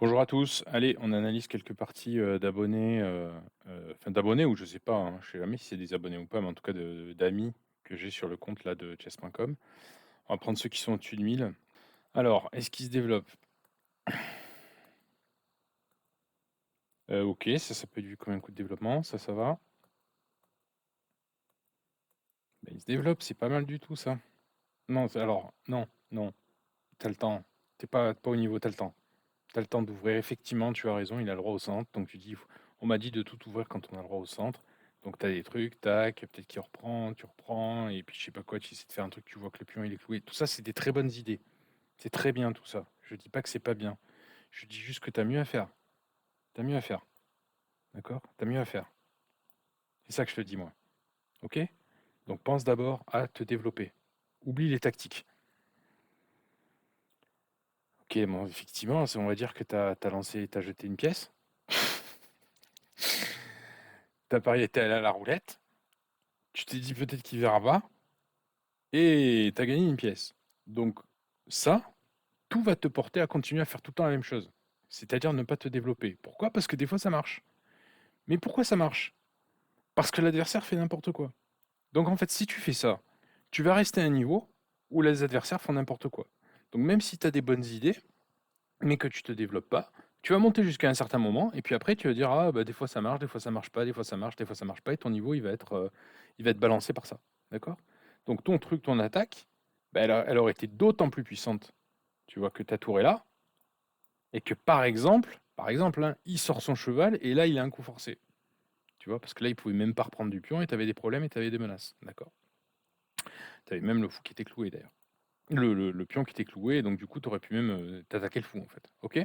Bonjour à tous. Allez, on analyse quelques parties d'abonnés, enfin d'abonnés ou je sais pas, hein, je sais jamais si c'est des abonnés ou pas, mais en tout cas d'amis que j'ai sur le compte là de chess.com. On va prendre ceux qui sont au-dessus de 1000. Alors, est-ce qu'ils se développent? Ok, ça peut être vu comme un coup de développement, ça va. Ben, il se développe, c'est pas mal du tout ça. Non, alors, non, non, t'as le temps. T'es pas au niveau, t'as le temps. T'as le temps d'ouvrir, effectivement, tu as raison, il a le droit au centre. Donc tu dis, on m'a dit de tout ouvrir quand on a le droit au centre. Donc tu as des trucs, tac, peut-être qu'il reprend, tu reprends, et puis je sais pas quoi, tu essaies de faire un truc, tu vois que le pion il est cloué. Tout ça, c'est des très bonnes idées. C'est très bien tout ça. Je dis pas que c'est pas bien. Je dis juste que tu as mieux à faire. Tu as mieux à faire. D'accord? Tu as mieux à faire. C'est ça que je te dis, moi. Ok? Donc pense d'abord à te développer. Oublie les tactiques. Ok, bon, effectivement, on va dire que tu as lancé, tu as jeté une pièce. Tu as parié, t'es allé à la roulette. Tu t'es dit peut-être qu'il verra pas. Et tu as gagné une pièce. Donc ça, tout va te porter à continuer à faire tout le temps la même chose. C'est-à-dire ne pas te développer. Pourquoi? Parce que des fois ça marche. Mais pourquoi ça marche? Parce que l'adversaire fait n'importe quoi. Donc en fait, si tu fais ça, tu vas rester à un niveau où les adversaires font n'importe quoi. Donc même si tu as des bonnes idées, mais que tu te développes pas, tu vas monter jusqu'à un certain moment, et puis après tu vas dire ah bah des fois ça marche, des fois ça marche pas, des fois ça marche, des fois ça marche pas, et ton niveau il va être balancé par ça. D'accord? Donc ton truc, ton attaque, bah, elle aurait été d'autant plus puissante, tu vois, que ta tour est là, et que par exemple, hein, il sort son cheval, et là il a un coup forcé. Tu vois, parce que là il pouvait même pas reprendre du pion, et tu avais des problèmes, et tu avais des menaces. D'accord? Tu avais même le fou qui était cloué d'ailleurs. Le pion qui était cloué, donc du coup tu aurais pu même t'attaquer le fou en fait. Ok?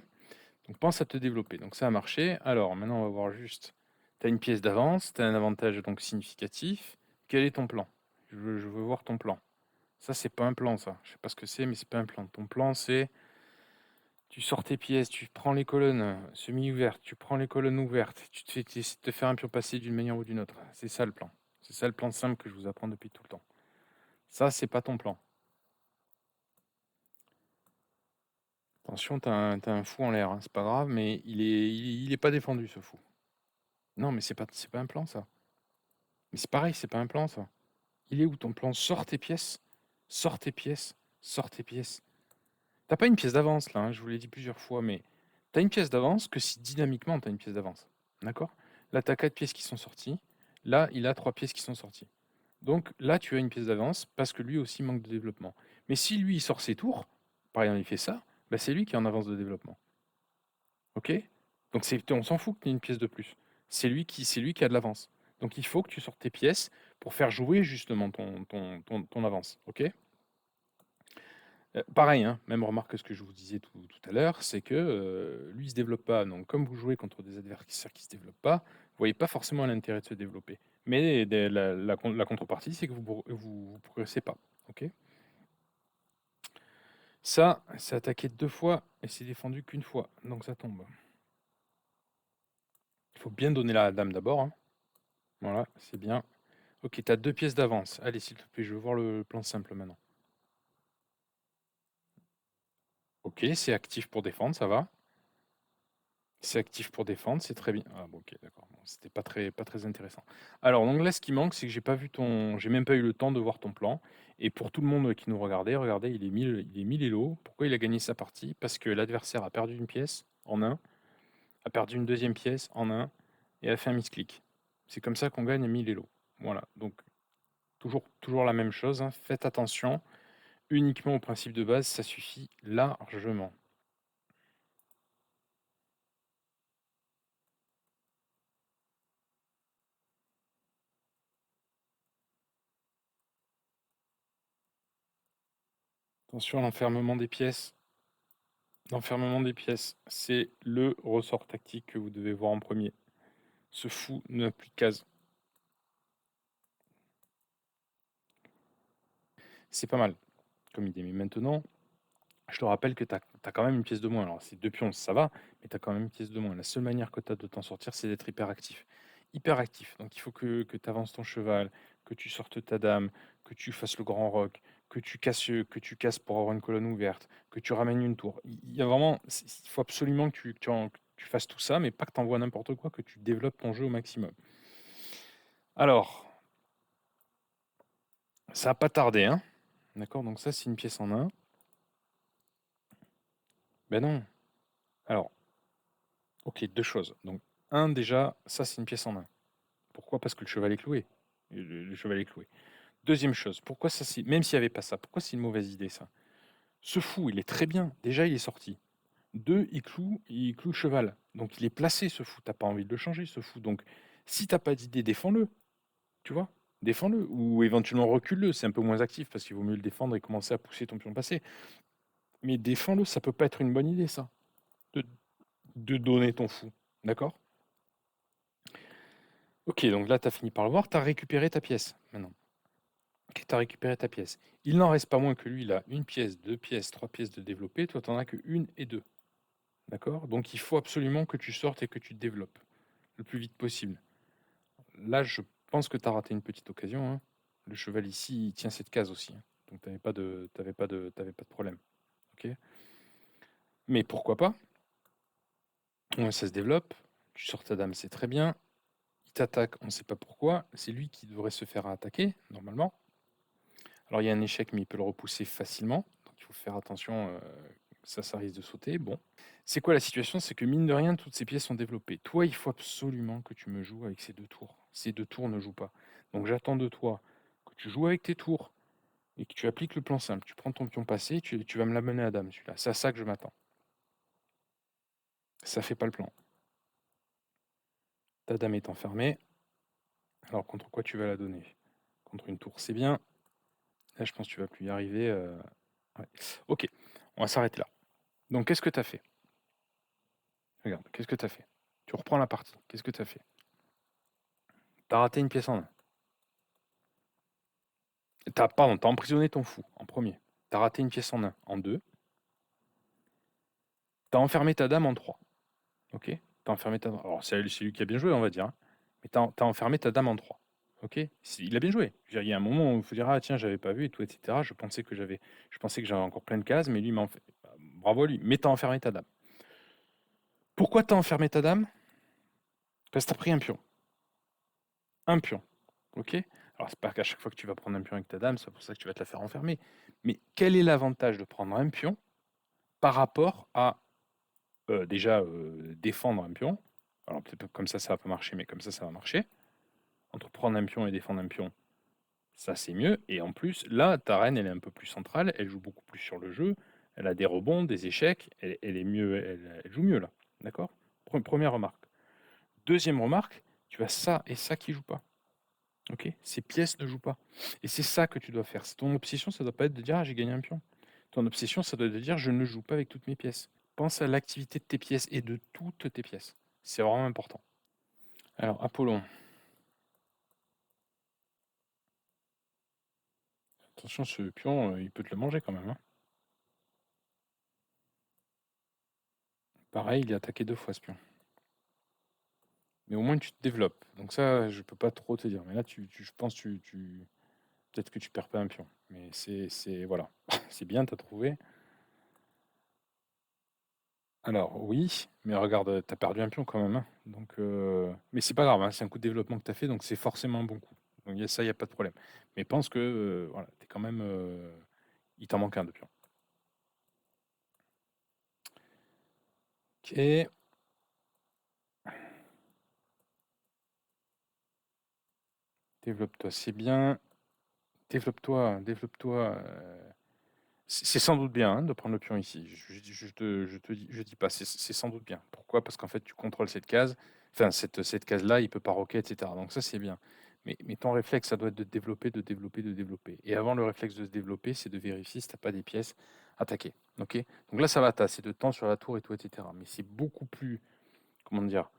Donc pense à te développer. Donc ça a marché. Alors maintenant on va voir juste. Tu as une pièce d'avance, tu as un avantage donc significatif. Quel est ton plan? Je veux voir ton plan. Ça c'est pas un plan ça. Je sais pas ce que c'est mais c'est pas un plan. Ton plan c'est tu sors tes pièces, tu prends les colonnes semi-ouvertes, tu prends les colonnes ouvertes, tu essaies de te faire un pion passer d'une manière ou d'une autre. C'est ça le plan. C'est ça le plan simple que je vous apprends depuis tout le temps. Ça c'est pas ton plan. Attention, t'as un fou en l'air, hein, c'est pas grave, mais il est pas défendu ce fou. Non, mais c'est pas un plan ça. Mais c'est pareil, c'est pas un plan ça. Il est où ton plan? Sors tes pièces. Sors tes pièces. Sors tes pièces. T'as pas une pièce d'avance là, hein, je vous l'ai dit plusieurs fois, mais t'as une pièce d'avance que si dynamiquement t'as une pièce d'avance. D'accord? Là, t'as 4 pièces qui sont sorties. Là, il a 3 pièces qui sont sorties. Donc là, tu as une pièce d'avance parce que lui aussi manque de développement. Mais si lui, il sort ses tours, par exemple, il fait ça, bah, c'est lui qui est en avance de développement. Ok? Donc on s'en fout que tu aies une pièce de plus. C'est lui qui a de l'avance. Donc il faut que tu sortes tes pièces pour faire jouer justement ton avance. Ok? Pareil, hein, même remarque que ce que je vous disais tout à l'heure, c'est que lui, il se développe pas. Donc comme vous jouez contre des adversaires qui se développent pas, vous voyez pas forcément l'intérêt de se développer. Mais la contrepartie, c'est que vous progressez pas. Ok? Ça, c'est attaqué 2 fois et c'est défendu qu'une fois. Donc ça tombe. Il faut bien donner la dame d'abord, hein. Voilà, c'est bien. Ok, tu as 2 pièces d'avance. Allez, s'il te plaît, je veux voir le plan simple maintenant. Ok, c'est actif pour défendre, ça va. C'est actif pour défendre, c'est très bien. Ah bon, ok, d'accord. Bon, c'était pas très intéressant. Alors, donc là, ce qui manque, c'est que j'ai même pas eu le temps de voir ton plan. Et pour tout le monde qui nous regardait, regardez, il est 1000 Elo. Pourquoi il a gagné sa partie? Parce que l'adversaire a perdu une pièce en un, a perdu une deuxième pièce en un, et a fait un misclick. C'est comme ça qu'on gagne 1000 Elo. Voilà, donc toujours la même chose, hein. Faites attention. Uniquement au principe de base, ça suffit largement. Attention à l'enfermement des pièces. L'enfermement des pièces, c'est le ressort tactique que vous devez voir en premier. Ce fou n'a plus de case. C'est pas mal comme idée. Mais maintenant, je te rappelle que tu as, quand même une pièce de moins. Alors, c'est 2 pions, ça va, mais tu as quand même une pièce de moins. La seule manière que tu as de t'en sortir, c'est d'être hyper actif. Hyper actif. Donc, il faut que tu avances ton cheval, que tu sortes ta dame, que tu fasses le grand roc, que tu casses pour avoir une colonne ouverte, que tu ramènes une tour. Il y a vraiment, il faut absolument que tu fasses tout ça, mais pas que tu envoies n'importe quoi, que tu développes ton jeu au maximum. Alors, ça n'a pas tardé, hein. D'accord, donc ça, c'est une pièce en un. Ben non. Alors, ok, deux choses. Donc, un, déjà, ça, c'est une pièce en un. Pourquoi? Parce que le cheval est cloué. Le cheval est cloué. Deuxième chose, pourquoi ça, même s'il n'y avait pas ça, pourquoi c'est une mauvaise idée, ça? Ce fou, il est très bien. Déjà, il est sorti. Deux, il cloue le cheval. Donc, il est placé, ce fou. T'as pas envie de le changer, ce fou. Donc, si t'as pas d'idée, défends-le. Tu vois? Défends-le. Ou éventuellement recule-le. C'est un peu moins actif parce qu'il vaut mieux le défendre et commencer à pousser ton pion passé. Mais défends-le, ça peut pas être une bonne idée, ça. De, de donner ton fou. D'accord? Ok, donc là, tu as fini par le voir. Tu as récupéré ta pièce maintenant. Ok, tu as récupéré ta pièce. Il n'en reste pas moins que lui, il a une pièce, deux pièces, trois pièces de développer. Toi, tu n'en as que une et deux. D'accord? Donc, il faut absolument que tu sortes et que tu te développes le plus vite possible. Là, je pense que tu as raté une petite occasion, hein. Le cheval ici, il tient cette case aussi, hein. Donc, tu n'avais pas de problème. Ok? Mais pourquoi pas? Ouais, ça se développe. Tu sors ta dame, c'est très bien. Il t'attaque, on ne sait pas pourquoi. C'est lui qui devrait se faire attaquer, normalement. Alors, il y a un échec, mais il peut le repousser facilement. Donc, il faut faire attention, ça risque de sauter. Bon. C'est quoi la situation? C'est que mine de rien, toutes ces pièces sont développées. Toi, il faut absolument que tu me joues avec ces deux tours. Ces deux tours ne jouent pas. Donc, j'attends de toi que tu joues avec tes tours et que tu appliques le plan simple. Tu prends ton pion passé, tu vas me l'amener à dame, celui-là. C'est à ça que je m'attends. Ça fait pas le plan. Ta dame est enfermée. Alors, contre quoi tu vas la donner? Contre une tour, c'est bien. Là, je pense que tu vas plus y arriver. Ouais. Ok, on va s'arrêter là. Donc, qu'est-ce que tu as fait? Regarde, qu'est-ce que tu as fait? Tu reprends la partie. Qu'est-ce que tu as fait? Tu as raté une pièce en un. Pardon, tu as emprisonné ton fou en premier. Tu as raté une pièce en un. En deux. Tu as enfermé ta dame en trois. Ok? Tu as enfermé ta dame. Alors, c'est lui qui a bien joué, on va dire, hein. Mais tu as enfermé ta dame en trois. Ok? Il a bien joué. Je veux dire, il y a un moment où il faut dire, ah tiens, j'avais pas vu et tout, etc. Je pensais que j'avais encore plein de cases, mais lui m'a enfermé. Bravo à lui. Mais tu as enfermé ta dame. Pourquoi tu as enfermé ta dame? Parce que tu as pris un pion. Un pion. Ok? Alors, c'est pas qu'à chaque fois que tu vas prendre un pion avec ta dame, c'est pour ça que tu vas te la faire enfermer. Mais quel est l'avantage de prendre un pion par rapport à déjà défendre un pion? Alors, peut-être comme ça va pas marcher, mais comme ça va marcher. Entre prendre un pion et défendre un pion, ça c'est mieux. Et en plus, là, ta reine, elle est un peu plus centrale, elle joue beaucoup plus sur le jeu, elle a des rebonds, des échecs, elle est mieux, elle joue mieux là. D'accord? Première remarque. Deuxième remarque, tu as ça et ça qui jouent pas. Ok? Ces pièces ne jouent pas. Et c'est ça que tu dois faire. Ton obsession, ça doit pas être de dire ah, j'ai gagné un pion. Ton obsession, ça doit être de dire je ne joue pas avec toutes mes pièces. Pense à l'activité de tes pièces et de toutes tes pièces. C'est vraiment important. Alors, Apollon. Attention, ce pion, il peut te le manger quand même, hein. Pareil, il est attaqué deux fois ce pion. Mais au moins tu te développes. Donc ça, je peux pas trop te dire. Mais là, je pense que peut-être que tu perds pas un pion. Mais voilà. C'est bien, tu as trouvé. Alors oui, mais regarde, tu as perdu un pion quand même, hein. Donc, mais c'est pas grave, hein, c'est un coup de développement que tu as fait, donc c'est forcément un bon coup. Donc ça, il n'y a pas de problème. Mais pense que voilà, t'es quand même, il t'en manque un de pion. Ok. Développe-toi, c'est bien. Développe-toi, développe-toi. C'est sans doute bien, hein, de prendre le pion ici. Je dis pas, c'est sans doute bien. Pourquoi? Parce qu'en fait, tu contrôles cette case. Enfin, cette case-là, il peut pas roquer, etc. Donc ça, c'est bien. Mais ton réflexe, ça doit être de développer, de développer, de développer. Et avant le réflexe de se développer, c'est de vérifier si tu n'as pas des pièces attaquées. Ok? Donc là, ça va, tu as assez de temps sur la tour et tout, etc. Mais c'est beaucoup plus, comment dire,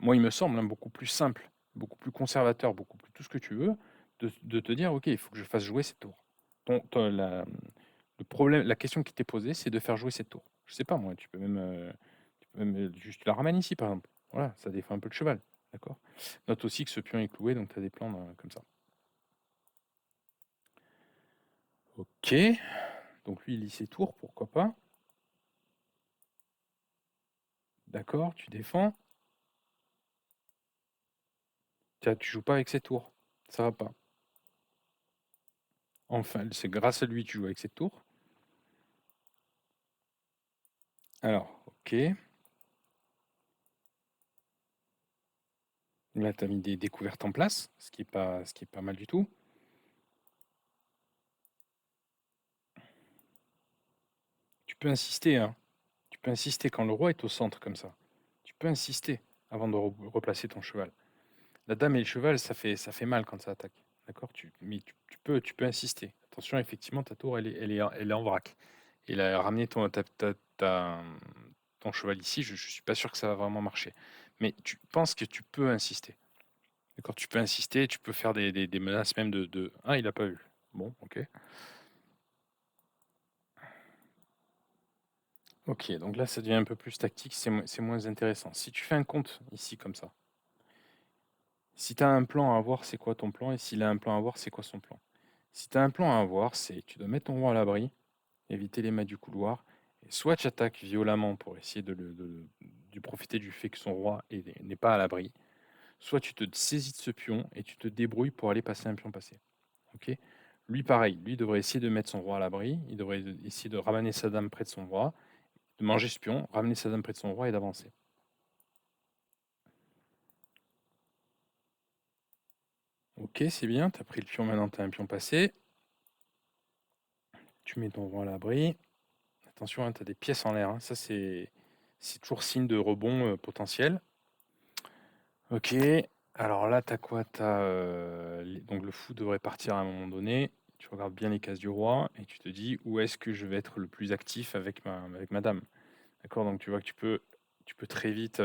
moi, il me semble, hein, beaucoup plus simple, beaucoup plus conservateur, beaucoup plus tout ce que tu veux, de te dire, ok, il faut que je fasse jouer cette tour. Le problème, la question qui t'est posée, c'est de faire jouer cette tour. Je sais pas, moi, tu peux même juste la ramènes ici, par exemple. Voilà, ça défend un peu le cheval. D'accord? Note aussi que ce pion est cloué, donc tu as des plans comme ça. Ok. Donc lui, il lit ses tours, pourquoi pas. D'accord, tu défends. Tiens, tu joues pas avec ses tours. Ça va pas. Enfin, c'est grâce à lui que tu joues avec ses tours. Alors, ok. Là, tu as mis des découvertes en place, ce qui est pas mal du tout. Tu peux insister, hein. Tu peux insister quand le roi est au centre comme ça. Tu peux insister avant de replacer ton cheval. La dame et le cheval, ça fait mal quand ça attaque. D'accord? Mais tu peux insister. Attention, effectivement, ta tour, elle est en vrac. Et là, ramener ton cheval ici, je ne suis pas sûr que ça va vraiment marcher. Mais tu penses que tu peux insister. D'accord? Tu peux insister, tu peux faire des menaces même de... Ah, il n'a pas eu. Bon, ok. Ok, donc là, ça devient un peu plus tactique, c'est moins intéressant. Si tu fais un compte ici comme ça, si tu as un plan à avoir, c'est quoi ton plan? Et s'il a un plan à avoir, c'est quoi son plan? Si tu as un plan à avoir, c'est tu dois mettre ton roi à l'abri, éviter les mâts du couloir, et soit tu attaques violemment pour essayer de profiter du fait que son roi n'est pas à l'abri, soit tu te saisis de ce pion et tu te débrouilles pour aller passer un pion passé. Ok? Lui, pareil, lui devrait essayer de mettre son roi à l'abri, il devrait essayer de ramener sa dame près de son roi, de manger ce pion, ramener sa dame près de son roi et d'avancer. Ok, c'est bien, tu as pris le pion, maintenant tu as un pion passé, tu mets ton roi à l'abri. Attention, hein, tu as des pièces en l'air, hein. Ça, c'est toujours signe de rebond potentiel. Ok, alors là, tu as quoi? Donc le fou devrait partir à un moment donné. Tu regardes bien les cases du roi et tu te dis où est-ce que je vais être le plus actif avec ma dame. D'accord? Donc tu vois que tu peux très vite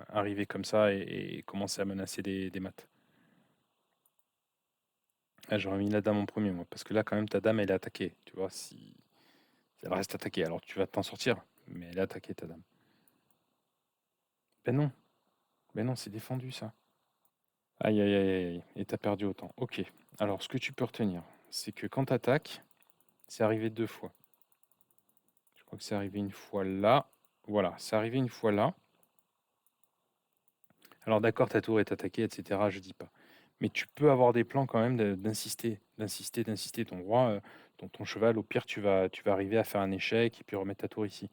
arriver comme ça et commencer à menacer des mates. Ah, j'aurais mis la dame en premier, moi, parce que là, quand même, ta dame, elle est attaquée. Tu vois, si elle reste attaquée, alors tu vas t'en sortir, mais elle est attaquée, ta dame. Ben non, ben non, c'est défendu, ça. Aïe, aïe, aïe, aïe, et t'as perdu autant. Ok, alors ce que tu peux retenir, c'est que quand t'attaques, c'est arrivé deux fois. Je crois que c'est arrivé une fois là. Voilà, c'est arrivé une fois là. Alors d'accord, ta tour est attaquée, etc. Je dis pas. Mais tu peux avoir des plans quand même d'insister, d'insister, d'insister. Ton roi, ton cheval, au pire, tu vas arriver à faire un échec et puis remettre ta tour ici.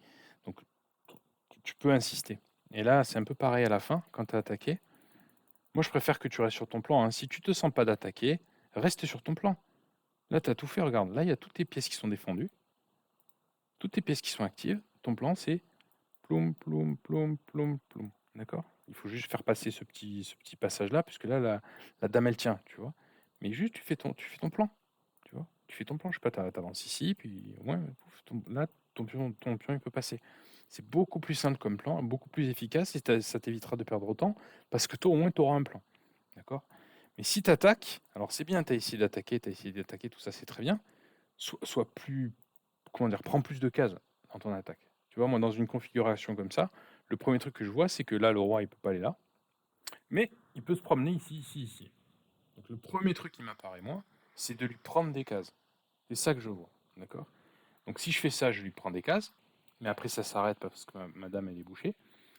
Donc tu peux insister. Et là, c'est un peu pareil à la fin, quand tu as attaqué. Moi, je préfère que tu restes sur ton plan, hein. Si tu te sens pas d'attaquer, reste sur ton plan. Là, tu as tout fait, regarde. Là, il y a toutes tes pièces qui sont défendues, toutes tes pièces qui sont actives. Ton plan, c'est ploum, ploum, ploum, ploum, ploum. D'accord? Il faut juste faire passer ce petit passage-là, puisque là, la dame, elle tient, tu vois. Mais juste, tu fais ton plan, tu vois. Tu fais ton plan, je sais pas, t'avances ici, puis ouais, pouf, là, ton pion, il peut passer. C'est beaucoup plus simple comme plan, beaucoup plus efficace, et ça t'évitera de perdre autant, parce que toi, au moins, tu auras un plan. D'accord? Mais si tu attaques, alors c'est bien, tu as essayé d'attaquer, tout ça, c'est très bien. Sois plus, comment dire, prends plus de cases dans ton attaque. Tu vois, moi, dans une configuration comme ça, le premier truc que je vois, c'est que là, le roi, il peut pas aller là, mais il peut se promener ici, ici, ici. Donc le premier truc qui m'apparaît, moi, c'est de lui prendre des cases. C'est ça que je vois. D'accord? Donc si je fais ça, je lui prends des cases, mais après ça s'arrête parce que madame, elle est bouchée.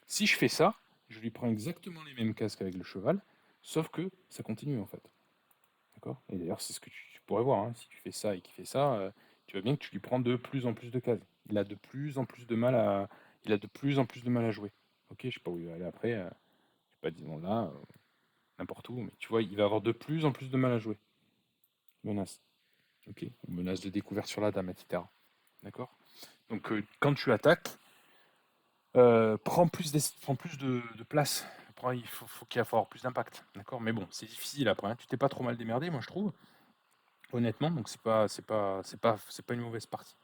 Si je fais ça, je lui prends exactement les mêmes cases qu'avec le cheval, sauf que ça continue en fait. D'accord? Et d'ailleurs, c'est ce que tu pourrais voir, hein. Si tu fais ça et qu'il fait ça, tu vois bien que tu lui prends de plus en plus de cases. Il a de plus en plus de mal à, il a de plus en plus de mal à jouer. Ok, je sais pas où il va aller après. Je sais pas, disons là, n'importe où, mais tu vois, il va avoir de plus en plus de mal à jouer. Menace. Ok? Ou menace de découverte sur la dame, etc. D'accord? Donc quand tu attaques, prends plus de place. Faut qu'il y ait avoir plus d'impact. D'accord? Mais bon, c'est difficile après, hein. Tu t'es pas trop mal démerdé, moi je trouve. Honnêtement, donc c'est pas une mauvaise partie.